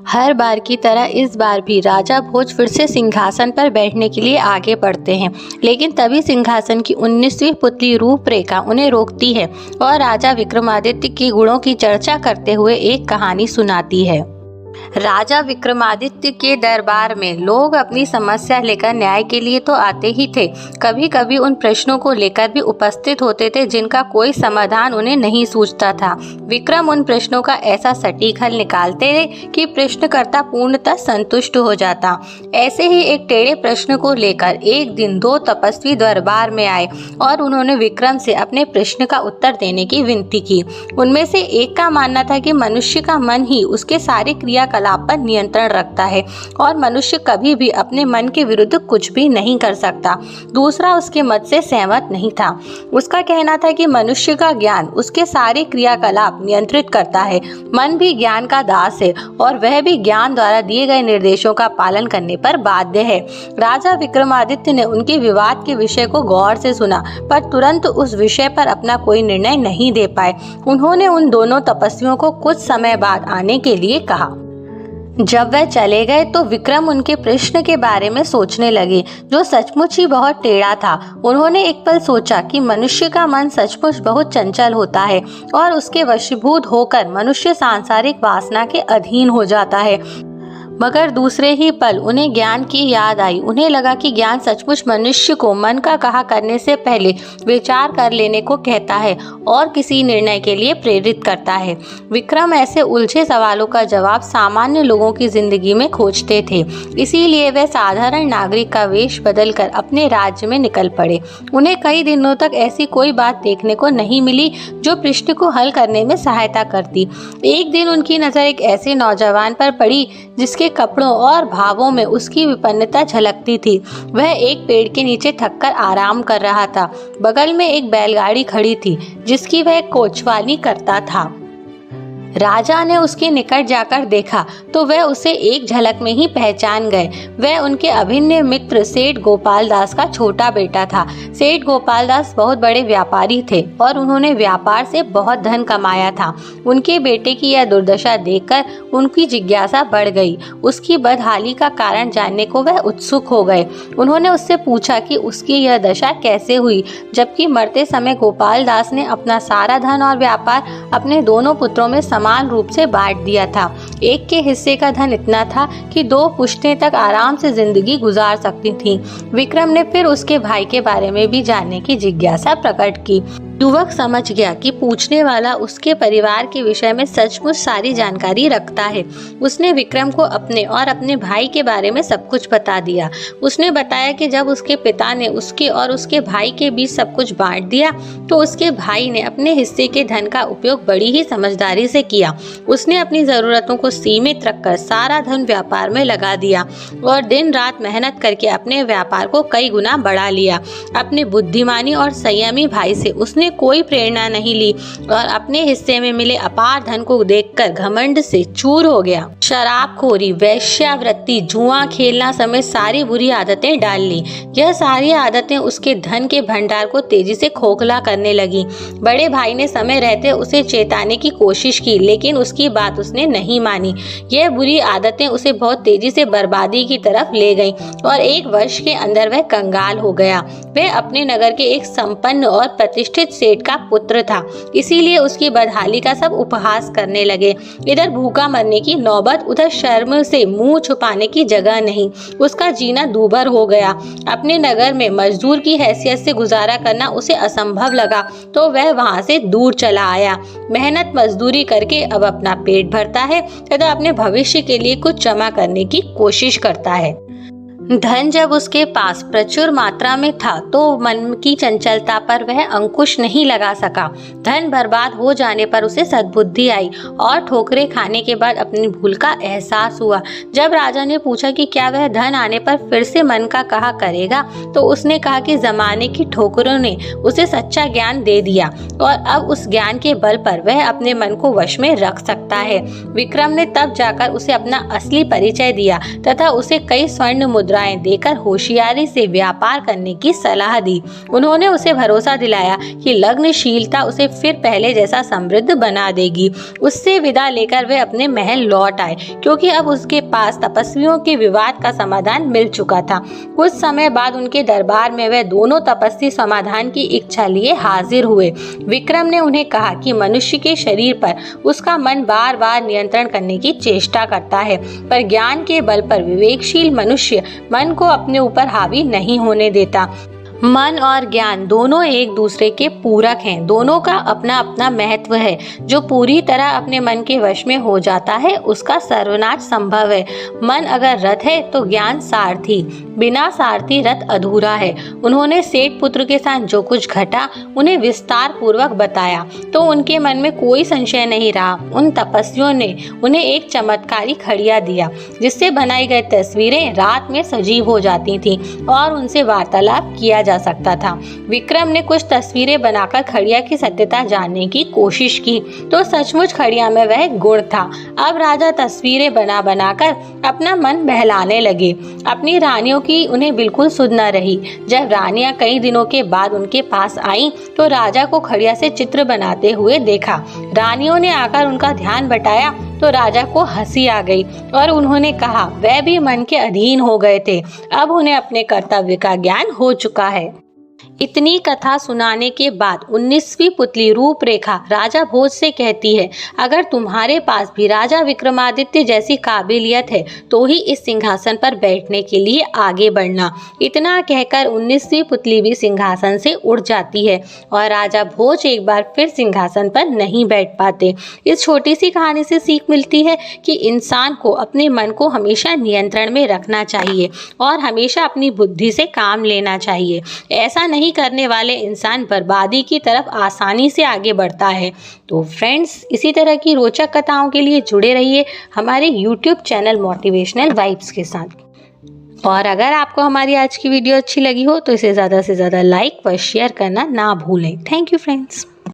हर बार की तरह इस बार भी राजा भोज फिर से सिंहासन पर बैठने के लिए आगे बढ़ते हैं, लेकिन तभी सिंहासन की 19वीं पुतली रूपरेखा उन्हें रोकती है और राजा विक्रमादित्य के गुणों की चर्चा करते हुए एक कहानी सुनाती है। राजा विक्रमादित्य के दरबार में लोग अपनी समस्या लेकर न्याय के लिए तो आते ही थे, कभी कभी उन प्रश्नों को लेकर भी उपस्थित होते थे जिनका कोई समाधान उन्हें नहीं सूझता था। विक्रम उन प्रश्नों का ऐसा सटीक हल निकालते कि प्रश्नकर्ता पूर्णतः संतुष्ट हो जाता। ऐसे ही एक टेढ़े प्रश्न को लेकर एक दिन 2 तपस्वी दरबार में आए और उन्होंने विक्रम से अपने प्रश्न का उत्तर देने की विनती की। उनमें से एक का मानना था कि मनुष्य का मन ही उसके सारे क्रियाकलाप पर नियंत्रण रखता है और मनुष्य कभी भी अपने मन के विरुद्ध कुछ भी नहीं कर सकता। दूसरा उसके मत से सहमत नहीं था। उसका कहना था कि मनुष्य का ज्ञान उसके सारे क्रियाकलाप नियंत्रित करता है। मन भी ज्ञान का दास है और वह भी ज्ञान द्वारा दिए गए निर्देशों का पालन करने पर बाध्य है। राजा विक्रमादित्य ने उनके विवाद के विषय को गौर से सुना, पर तुरंत उस विषय पर अपना कोई निर्णय नहीं दे पाए। उन्होंने उन दोनों तपस्वियों को कुछ समय बाद आने के लिए कहा। जब वह चले गए तो विक्रम उनके प्रश्न के बारे में सोचने लगे, जो सचमुच ही बहुत टेढ़ा था। उन्होंने एक पल सोचा कि मनुष्य का मन सचमुच बहुत चंचल होता है और उसके वशीभूत होकर मनुष्य सांसारिक वासना के अधीन हो जाता है। मगर दूसरे ही पल उन्हें ज्ञान की याद आई। उन्हें लगा कि ज्ञान सचमुच मनुष्य को मन का कहा करने से पहले विचार कर लेने को कहता है और किसी निर्णय के लिए प्रेरित करता है। विक्रम ऐसे उलझे सवालों का जवाब सामान्य लोगों की जिंदगी में खोजते थे, इसीलिए वे साधारण नागरिक का वेश बदलकर अपने राज्य में निकल पड़े। उन्हें कई दिनों तक ऐसी कोई बात देखने को नहीं मिली जो प्रश्न को हल करने में सहायता करती। एक दिन उनकी नजर एक ऐसे नौजवान पर पड़ी जिसके कपड़ों और भावों में उसकी विपन्नता झलकती थी। वह एक पेड़ के नीचे थककर आराम कर रहा था। बगल में एक बैलगाड़ी खड़ी थी जिसकी वह कोचवाली करता था। राजा ने उसके निकट जाकर देखा तो वह उसे एक झलक में ही पहचान गए। वह उनके अभिन्न मित्र सेठ गोपाल दास का छोटा बेटा था। सेठ गोपाल दास बहुत बड़े व्यापारी थे और उन्होंने व्यापार से बहुत धन कमाया था। उनके बेटे की यह दुर्दशा देखकर उनकी जिज्ञासा बढ़ गई। उसकी बदहाली का कारण जानने को वह उत्सुक हो गए। उन्होंने उससे पूछा कि उसकी यह दशा कैसे हुई, जबकि मरते समय गोपाल दास ने अपना सारा धन और व्यापार अपने दोनों पुत्रों में समान रूप से बांट दिया था। एक के हिस्से का धन इतना था कि 2 पुश्तें तक आराम से जिंदगी गुजार सकती थीं। विक्रम ने फिर उसके भाई के बारे में भी जानने की जिज्ञासा प्रकट की। युवक समझ गया कि पूछने वाला उसके परिवार के विषय में सचमुच सारी जानकारी रखता है। उसने विक्रम को अपने और अपने भाई के बारे में सब कुछ बता दिया। उसने बताया कि जब उसके पिता ने उसके और उसके भाई के बीच सब कुछ बांट दिया तो उसके भाई ने अपने हिस्से के धन का उपयोग बड़ी ही समझदारी से किया। उसने अपनी जरूरतों को सीमित रखकर सारा धन व्यापार में लगा दिया और दिन रात मेहनत करके अपने व्यापार को कई गुना बढ़ा लिया। अपने बुद्धिमानी और संयमी भाई से उसने कोई प्रेरणा नहीं ली और अपने हिस्से में मिले अपार धन को देखकर घमंड से चूर हो गया। शराबखोरी, वेश्यावृत्ति, जुआ खेलना समेत सारी बुरी आदतें डाल ली। यह सारी आदतें उसके धन के भंडार को तेजी से खोखला करने लगी। बड़े भाई ने समय रहते उसे चेताने की कोशिश की, लेकिन उसकी बात उसने नहीं मानी। यह बुरी आदतें उसे बहुत तेजी से बर्बादी की तरफ ले गईं और 1 वर्ष के अंदर वह कंगाल हो गया। वह अपने नगर के एक संपन्न और प्रतिष्ठित सेठ का पुत्र था, इसीलिए उसकी बदहाली का सब उपहास करने लगे। इधर भूखा मरने की नौबत, उधर शर्म से मुंह छुपाने की जगह नहीं। उसका जीना दूभर हो गया। अपने नगर में मजदूर की हैसियत से गुजारा करना उसे असंभव लगा तो वह वहां से दूर चला आया। मेहनत मजदूरी करके अब अपना पेट भरता है तथा अपने भविष्य के लिए कुछ जमा करने की कोशिश करता है। धन जब उसके पास प्रचुर मात्रा में था तो मन की चंचलता पर वह अंकुश नहीं लगा सका। धन बर्बाद हो जाने पर उसे सद्बुद्धि आई और ठोकरें खाने के बाद अपनी भूल का एहसास हुआ। जब राजा ने पूछा कि क्या वह धन आने पर फिर से मन का कहा करेगा तो उसने कहा कि जमाने की ठोकरों ने उसे सच्चा ज्ञान दे दिया और अब उस ज्ञान के बल पर वह अपने मन को वश में रख सकता है। विक्रम ने तब जाकर उसे अपना असली परिचय दिया तथा उसे कई स्वर्ण मुद्रा मुद्राएं देकर होशियारी से व्यापार करने की सलाह दी। उन्होंने उसे भरोसा दिलाया कि लग्नशीलता उसे फिर पहले जैसा समृद्ध बना देगी। उससे विदा लेकर वे अपने महल लौट आए, क्योंकि अब उसके पास तपस्वियों के विवाद का समाधान मिल चुका था। कुछ समय बाद उनके दरबार में वे दोनों तपस्वी समाधान की इच्छा लिए हाजिर हुए। विक्रम ने उन्हें कहा कि मनुष्य के शरीर पर उसका मन बार बार नियंत्रण करने की चेष्टा करता है, पर ज्ञान के बल पर विवेकशील मनुष्य मन को अपने ऊपर हावी नहीं होने देता। मन और ज्ञान दोनों एक दूसरे के पूरक हैं। दोनों का अपना अपना महत्व है। जो पूरी तरह अपने मन के वश में हो जाता है उसका सर्वनाश संभव है। मन अगर रथ है तो ज्ञान सारथी, बिना सारथी रथ अधूरा है। उन्होंने सेठ पुत्र के साथ जो कुछ घटा उन्हें विस्तार पूर्वक बताया तो उनके मन में कोई संशय नहीं रहा। उन तपस्वियों ने उन्हें एक चमत्कारी खड़िया दिया, जिससे बनाई गई तस्वीरें रात में सजीव हो जाती थीं और उनसे वार्तालाप किया जा सकता था। विक्रम ने कुछ तस्वीरें बनाकर खड़िया की सत्यता जानने की कोशिश की तो सचमुच खड़िया में वह गुण था। अब राजा तस्वीरें बना बनाकर अपना मन बहलाने लगे। अपनी रानियों की उन्हें बिल्कुल सुध न रही। जब रानियां कई दिनों के बाद उनके पास आईं तो राजा को खड़िया से चित्र बनाते हुए देखा। रानियों ने आकर उनका ध्यान बटाया तो राजा को हंसी आ गई और उन्होंने कहा वह भी मन के अधीन हो गए थे। अब उन्हें अपने कर्तव्य का ज्ञान हो चुका है। इतनी कथा सुनाने के बाद 19वीं पुतली रूपरेखा राजा भोज से कहती है, अगर तुम्हारे पास भी राजा विक्रमादित्य जैसी काबिलियत है तो ही इस सिंहासन पर बैठने के लिए आगे बढ़ना। इतना कहकर 19वीं पुतली भी सिंहासन से उड़ जाती है और राजा भोज एक बार फिर सिंहासन पर नहीं बैठ पाते। इस छोटी सी कहानी से सीख मिलती है कि इंसान को अपने मन को हमेशा नियंत्रण में रखना चाहिए और हमेशा अपनी बुद्धि से काम लेना चाहिए। ऐसा नहीं करने वाले इंसान बर्बादी की तरफ आसानी से आगे बढ़ता है। तो फ्रेंड्स, इसी तरह की रोचक कथाओं के लिए जुड़े रहिए हमारे YouTube चैनल मोटिवेशनल वाइब्स के साथ। और अगर आपको हमारी आज की वीडियो अच्छी लगी हो तो इसे ज़्यादा से ज़्यादा लाइक व शेयर करना ना भूलें। Thank you friends.